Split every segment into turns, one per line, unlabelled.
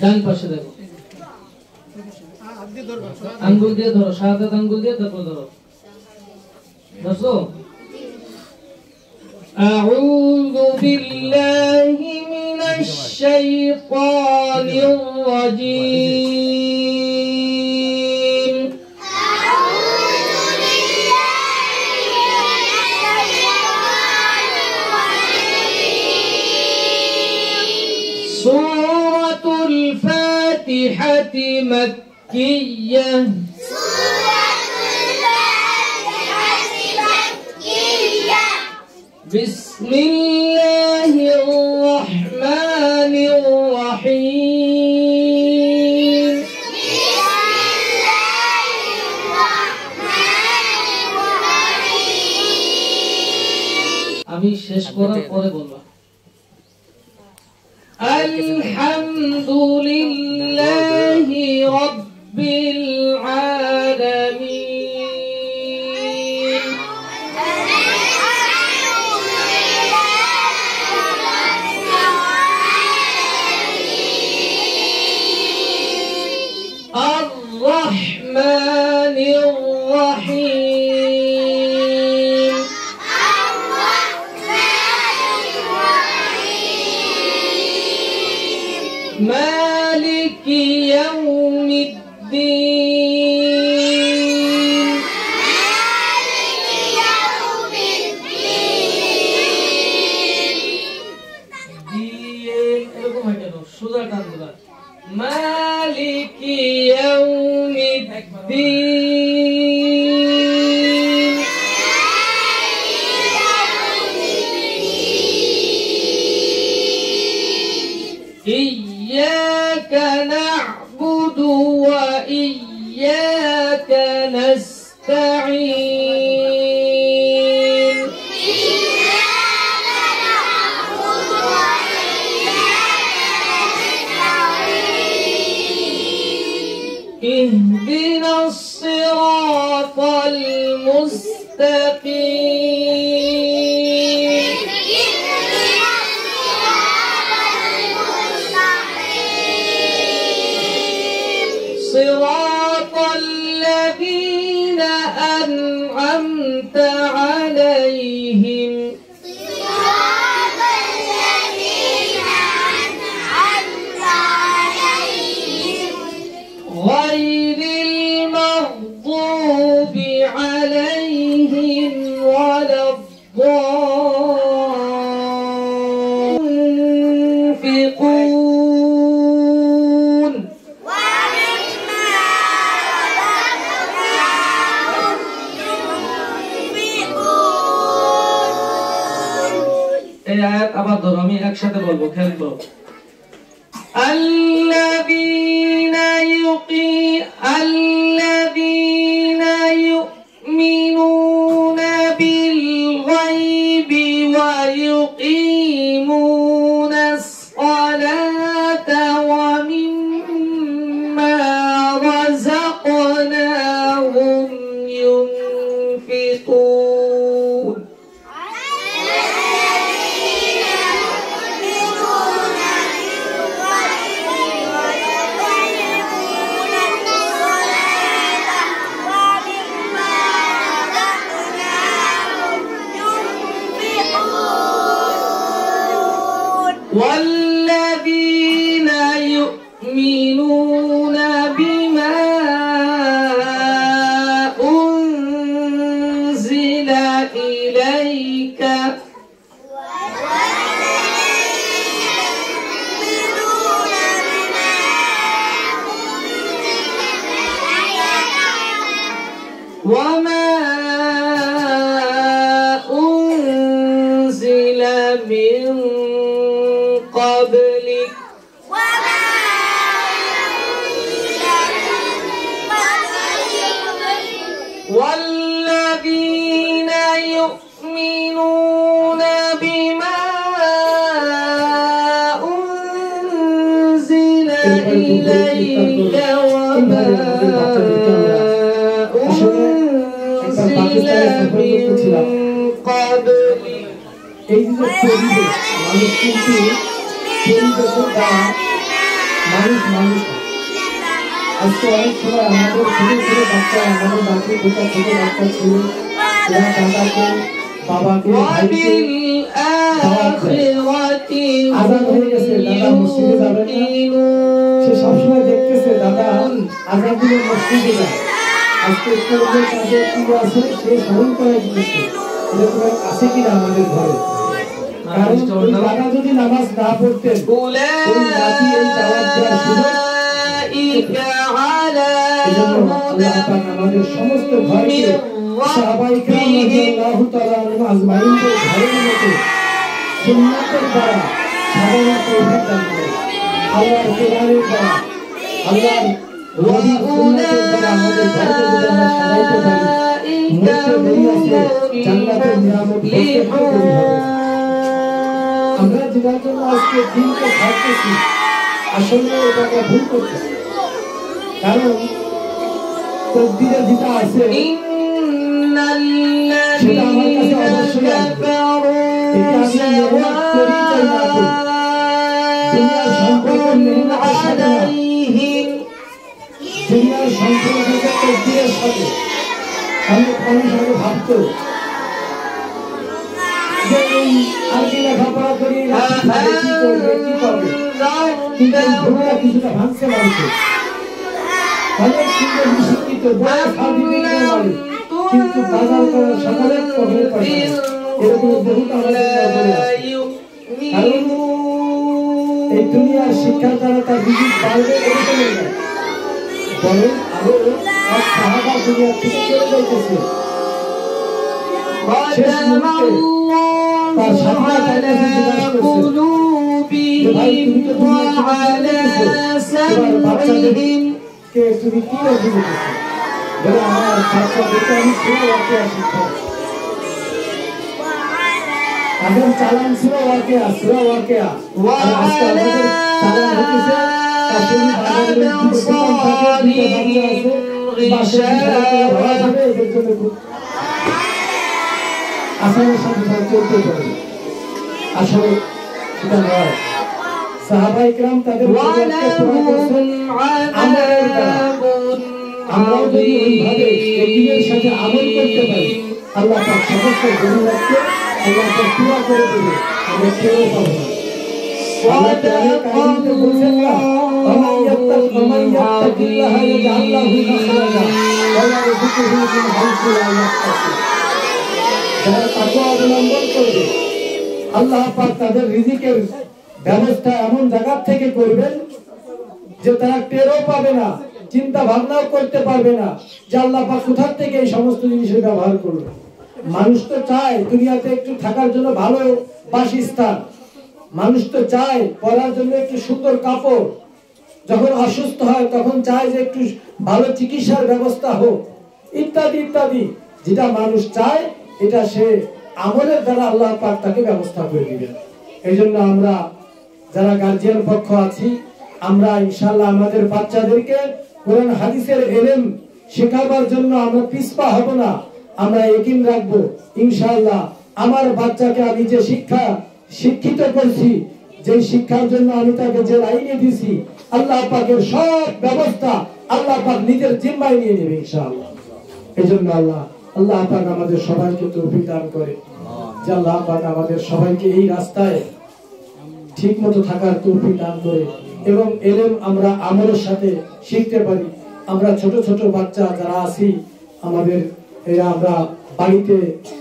ডান পাশে দেখো আঙ্গুল দিয়ে ধরো শাহাদাত আঙ্গুল দিয়ে তারপর ধরো ধরছো আউযু বিল্লাহি মিনাশ শাইতানির রাজীম সূরাতুল ফাতিহাতি মাক্কিয়্যাহ بسم الله الرحمن الرحيم আমি শেষ করার পরে বলবো আলহামদুলিল্লাহি রাব্বিল আলামিন الرحمن الرحيم مالك يوم الدين مالك يوم الدين إياك نعبد وإياك نستعين اهدنا الصراط المستقيم صراط الذين أنعمت عليهم غير المغضوب عليهم ولا الضالين এই আয়াত আবার ধরো আমি একসাথে বলবো খেয়াল করো الذين يؤمنون بالغيب ويقيمون الصلاة ومما رزقناهم ينفقون والذين يؤمنون بما أنزل إليك وما أنزل من قبلك والذين يؤمنون بما أنزل إليك وما أنزل من قبلك
মানুষ মানুষ আজকে অনেক সময় আমাদের ছোট ছোট বাচ্চা আমাদের বাচ্চা ছোট ছোট বাচ্চা ছিল এরা দাদাকে বাবাকে ভাইকে আজান হয়ে গেছে দাদা মসজিদে যাবেন না সে সবসময় দেখতেছে দাদা আজান দিলে মসজিদে যায় আজকে কোরআনের কাজে কি আছে সে স্মরণ করে দিতেছে এরকম আছে কিনা আমাদের ঘরে কারণ দাদা যদি নামাজ না পড়তেন ওই রাতি এই দাওয়াত দেওয়ার সুযোগ এজন্য আল্লাহ পাক আমাদের সমস্ত ঘরকে সাহাবায়ে কেরাম রাদিয়াল্লাহু তাআলা আজমাইনদের ঘরের মতো সুন্নাতের দ্বারা সাজানোর তৌফিক দান করেন আল্লাহর কোরআনের দ্বারা আল্লাহর নবীর সুন্নাতের দ্বারা আমাদের ঘরকে যদি আমরা সাজাইতে পারি মরতে দেরি আছে জান্নাতের নিয়ামত পেতে দেরি হবে আমরা যেটার জন্য আজকে দিনকে ছাড়তেছি আসলে এটাকে ভুল করতেছি কারণ তকদিরে যেটা আছে সেটা আমার কাছে অবশ্যই আসবে এটা আমি মেহনত করি চাই না করি দুনিয়ার সম্পর্ক মেহনতের সাথে না দুনিয়ার সম্পর্ক তকদিরের সাথে অনেক মানুষ আগে ভাবতো যে আরবি লেখাপড়া করি কি করবে কি পাবে কিন্তু ভুলটা কিছুটা ভাঙছে মানুষের অনেক সুন্দর শিক্ষিত বড় সার্টিফিকেটের মালিক কিন্তু বাজার করার সকালে পকেটে পয়সা এরকম বহুত আমাদের নজরে আছে কারণ এই দুনিয়ার শিক্ষার দ্বারা তার রিজিক বাড়বে এরকম নয় বরং আরো এক সাহাবা দুনিয়া থেকে চলে যাইতেছে শেষ মুহূর্তে তার সাথীরা তার কাছে জিজ্ঞাসা করছে যে ভাই তুমি তো দুনিয়া থেকে চলে গেছো এবার বাচ্চাদেরকে তুমি কি রেখে দিতেছো বলে আমার বাচ্চাদেরকে আমি পুরো ওয়াকিয়া শিক্ষা আগের চালান ছিল ওয়াকিয়া সুরা ওয়াকিয়া আর আজকে আমাদের চালান হতেছে কাশ্মীরি বাজারের দোকান থাকে দুটো বাচ্চা আছে বাসে ধরা যাবে এদের জন্য খুব আসামের সাথে সাথে চলতে পারে আসলে সেটা নয় সাহাবায়ে কেরাম তাদের জীবনকে পুরো করেছেন আমলের দ্বারা আমরাও যদি ওইভাবে একিনের সাথে আমল করতে পারি আল্লাহ পাক সমস্ত গুনাহকে আল্লাহ পাক পুরো করে দেবে আমরা কেউ পাবো না আল্লাহ কোরআনে কারিমে বলেছেন না ইয়াত্তাকিল্লাহ ইয়াজআল লাহু মাখরাজা ওয়া ইয়ারযুকুহু মিন হাইসু লা ইয়াহতাসিব যারা তাকওয়া অবলম্বন করবে আল্লাহ পাক তাদের রিজিকের ব্যবস্থা এমন জায়গা থেকে করবেন যে তারা টেরও পাবে না চিন্তা ভাবনাও করতে পারবে না যে আল্লাহ পাক কোথা থেকে এই সমস্ত জিনিসের ব্যবহার করবে মানুষ তো চায় দুনিয়াতে একটু থাকার জন্য ভালো বাসস্থান মানুষ তো চায় পরার জন্য একটু সুন্দর কাপড় যখন অসুস্থ হয় তখন চায় যে একটু ভালো চিকিৎসার ব্যবস্থা হোক ইত্যাদি ইত্যাদি যেটা মানুষ চায় এটা সে আমলের দ্বারা আল্লাহ পাক তাকে ব্যবস্থা করে দিবেন এইজন্য আমরা যারা গার্জিয়ান পক্ষ আছি আমরা ইনশাআল্লাহ আমাদের বাচ্চাদেরকে কোরআন হাদিসের ইলম শেখাবার জন্য আমরা পিছপা হব না আমরা ইয়াকিন রাখবো ইনশাআল্লাহ আমার বাচ্চাকে আমি যে শিক্ষিত করছি যে শিক্ষার জন্য আমি তাকে যে লাইনে দিয়েছি আল্লাহ পাকের সব ব্যবস্থা আল্লাহ পাক নিজের জিম্মায় নিয়ে নেবে ইনশাআল্লাহ এইজন্য আল্লাহ পাক আমাদের সবাইকে তৌফিক দান করে যে আল্লাহ পাক আমাদের সবাইকে এই রাস্তায় ঠিকমতো থাকার তৌফিক দান করে এবং ইলম আমরা আমলের সাথে শিখতে পারি আমরা ছোট ছোট বাচ্চা যারা আছি আমাদের এরা আমরা বাড়িতে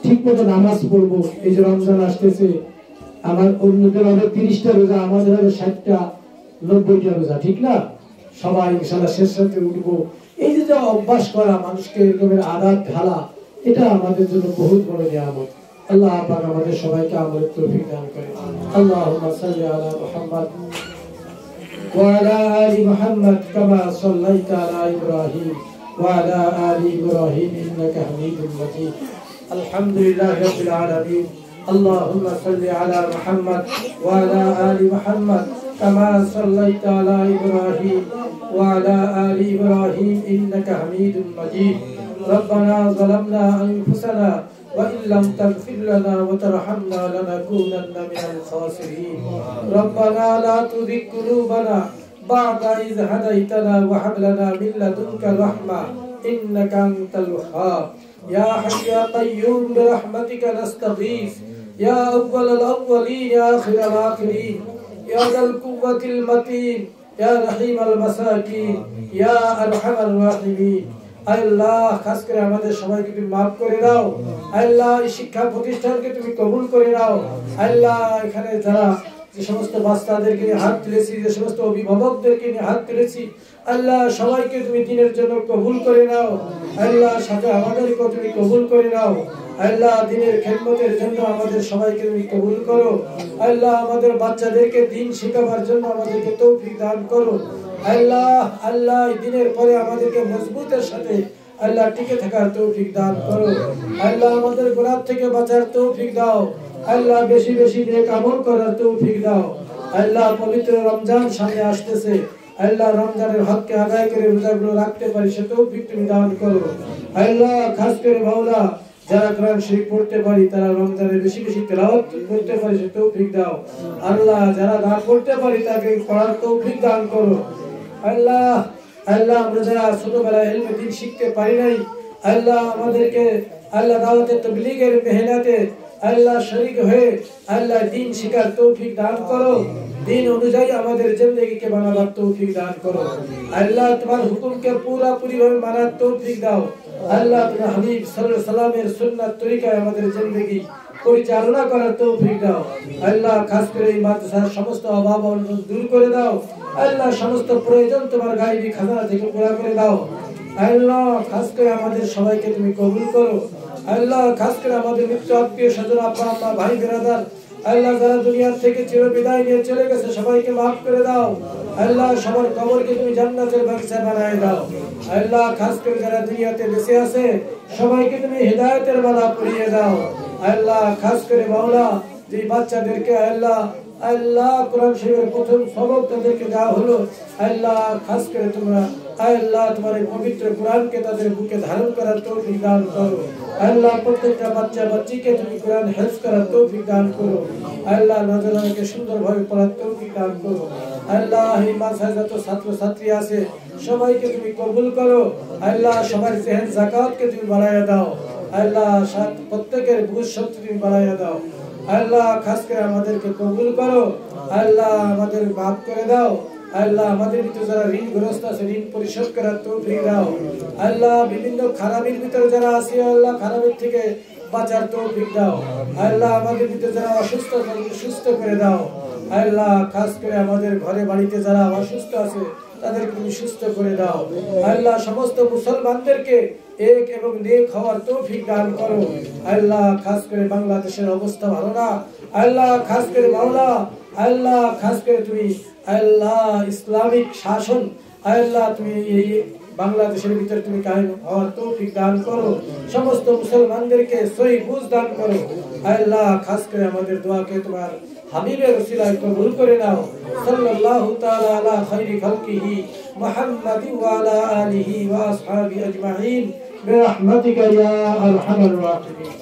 ঠিকমতো নামাজ পড়বো এই যে রমজান আসতেছে আমার অন্যদের হবে 30টা রোজা আমাদের হবে 60টা 90টা রোজা ঠিক না সবাই ইনশাআল্লাহ শেষ রাতে উঠবো এই যে অভ্যাস করা মানুষকে এরকমের আদাত ঢালা এটা আমাদের জন্য বহুত বড় নিয়ামত আল্লাহ পাক আমাদের সবাইকে আমলের তৌফিক দান করে আল্লাহুম্মা সাল্লি আলা মুহাম্মদ ওয়া আলা আলি মুহাম্মদ কামা সাল্লাইতা আলা ইব্রাহিম ওয়া আলা আলি ইব্রাহিম ইন্নাকা হামিদুম মাজিদ আলহামদুলিল্লাহি রাব্বিল আলামিন আল্লাহুম্মা সাল্লি আলা মুহাম্মদ ওয়া আলা আলি মুহাম্মদ কামা সাল্লাইতা আলা ইব্রাহিম ওয়া আলা আলি ইব্রাহিম ইন্নাকা হামিদুম মাজিদ ربنا ظلمنا أنفسنا وإن لم تغفر لنا وترحمنا لنكونن من الخاسرين ربنا لا تزغ قلوبنا بعد إذ هديتنا وهب لنا من لدنك رحمة إنك أنت الوهاب يا حي يا قيوم برحمتك نستغيث يا أول الأولين يا آخر الآخرين يا ذا القوة المتين يا رحيم المساكين يا أرحم الراحمين আল্লাহ খাস করে আমাদের সবাইকে তুমি maaf করে দাও আল্লাহ এই শিক্ষা প্রতিষ্ঠানকে তুমি কবুল করে নাও আল্লাহ এখানে যারা যে সমস্ত বাচ্চাদেরকে নিয়ে হাত তুলেছি যে সমস্ত অভিভাবকদেরকে নিয়ে হাত তুলেছি আল্লাহ সবাইকে তুমি দিনের জন্য কবুল করে নাও আল্লাহ সাথে আমাদেরকে তুমি কবুল করে নাও আল্লাহ দিনের খেদমতের জন্য আমাদের সবাইকে তুমি কবুল করো আল্লাহ আমাদের বাচ্চাদেরকে দিন শেখাবার জন্য আমাদেরকে তৌফিক দান করো আল্লাহ আল্লাহ দিনের পরে আমাদেরকে মজবুতের সাথে আল্লাহ টিকে থাকার তৌফিক দান করো আল্লাহ আমাদের গুনাহ থেকে বাঁচার তৌফিক দাও আল্লাহ বেশি বেশি নেক আমল করার তৌফিক দাও আল্লাহ পবিত্র রমজান সামনে আসতেছে আল্লাহ রমজানের হককে আদায় করে রোজাগুলো রাখতে পারি সে তৌফিক তুমি দান করো আল্লাহ খাস করে মাওলা যারা কোরআন শরীফ পড়তে পারি তারা রমজানে বেশি বেশি তেলাওয়াত করতে পারি সে তৌফিক দাও আল্লাহ যারা না পড়তে পারি তাকে পড়ার তৌফিক দান করো আল্লাহ আল্লাহ আমরা যারা ছোটবেলায় ইলমে দ্বীন শিখতে পারি নাই আল্লাহ আমাদেরকে আল্লাহ দাওয়াতে তাবলীগের মেহনতে আল্লাহ শরীক হয়ে আল্লাহ দ্বীন শিখার তৌফিক দান করো দ্বীন অনুযায়ী আমাদের জিন্দেগিকে বানাবার তৌফিক দান করো আল্লাহ তোমার হুকুমকে পুরোপুরি ভাবে মানার তৌফিক দাও আল্লাহ তোমার হাবিব সাল্লাল্লাহু আলাইহি সাল্লামের সুন্নাত তরিকায় আমাদের জিন্দেগি পরিচালনা করার তৌফিক দাও আল্লাহ খাস করে এই মাদ্রাসার সমস্ত অভাব অনটন দূর করে দাও আল্লাহ সমস্ত প্রয়োজন তোমার গায়বী খাজানা থেকে পুরা করে দাও আল্লাহ খাস করে আমাদের সবাইকে তুমি কবুল করো আল্লাহ খাস করে আমাদের মৃত্যু আত্মীয় স্বজন আপা আম্মা ভাই বিরাদার আল্লাহ যারা দুনিয়া থেকে চির বিদায় নিয়ে চলে গেছে সবাইকে maaf করে দাও আল্লাহ সবার কবরকে তুমি জান্নাতের বাগিচা বানায় দাও আল্লাহ খাস করে যারা দুনিয়াতে বেঁচে আছে সবাইকে তুমি হিদায়াতের মালা পরিয়ে দাও আল্লাহ খাস করে মাওলা যে বাচ্চাদেরকে আল্লাহ আল্লাহ কোরআন শরীফের প্রথম সবক তাদেরকে দেওয়া হলো আল্লাহ খাস করে তোমরা আল্লাহ তোমার এই পবিত্র কোরআনকে তাদের বুকে ধারণ করার তৌফিক দান করো আল্লাহ প্রত্যেকটা বাচ্চা বাচ্চিকে তুমি কোরআন হিফজ করার তৌফিক দান করো আল্লাহ নজরানাকে সুন্দরভাবে পড়ার তৌফিক দান করো আল্লাহ এই মাদ্রাসায় যত ছাত্র ছাত্রী আছে সবাইকে তুমি কবুল করো আল্লাহ সবার জেহেন যাকাতকে তুমি বাড়াইয়া দাও আল্লাহ প্রত্যেকের বুঝ শক্তি তুমি বাড়াইয়া দাও আল্লাহ খাস করে আমাদেরকে কবুল করো আল্লাহ আমাদের maaf করে দাও আল্লাহ আমাদের ভিতরে যারা ঋণগ্রস্ত আছে ঋণ পরিশোধ করার তৌফিক দাও আল্লাহ বিভিন্ন খারাপের ভিতরে যারা আছে আল্লাহ খারাপের থেকে বাঁচার তৌফিক দাও আল্লাহ আমাদের ভিতরে যারা অসুস্থ তাদেরকে সুস্থ করে দাও আল্লাহ খাস করে আমাদের ঘরে বাড়িতে যারা অসুস্থ আছে তাদেরকে তুমি সুস্থ করে দাও আল্লাহ সমস্ত মুসলমানদেরকে এক এবং নেক হওয়ার তৌফিক দান করো আল্লাহ খাস করে বাংলাদেশের অবস্থা ভালো না আল্লাহ খাস করে মাওলা আল্লাহ খাস করে তুমি আল্লাহ ইসলামিক শাসন আল্লাহ তুমি এই বাংলাদেশের ভিতরে তুমি কায়েম হওয়ার তৌফিক দান করো সমস্ত মুসলমানদেরকে সহি বুঝ দান করো আল্লাহ খাস করে আমাদের দোয়াকে তোমার হাবিবের ওসিলায় কবুল করে নাও সাল্লাল্লাহু তাআলা আলা খায়রি খালকিহি মুহাম্মাদি ওয়া আলা আলিহি ওয়া আসহাবিহি আজমাইন বিরহমাতিকা ইয়া আরহামার রাহিমিন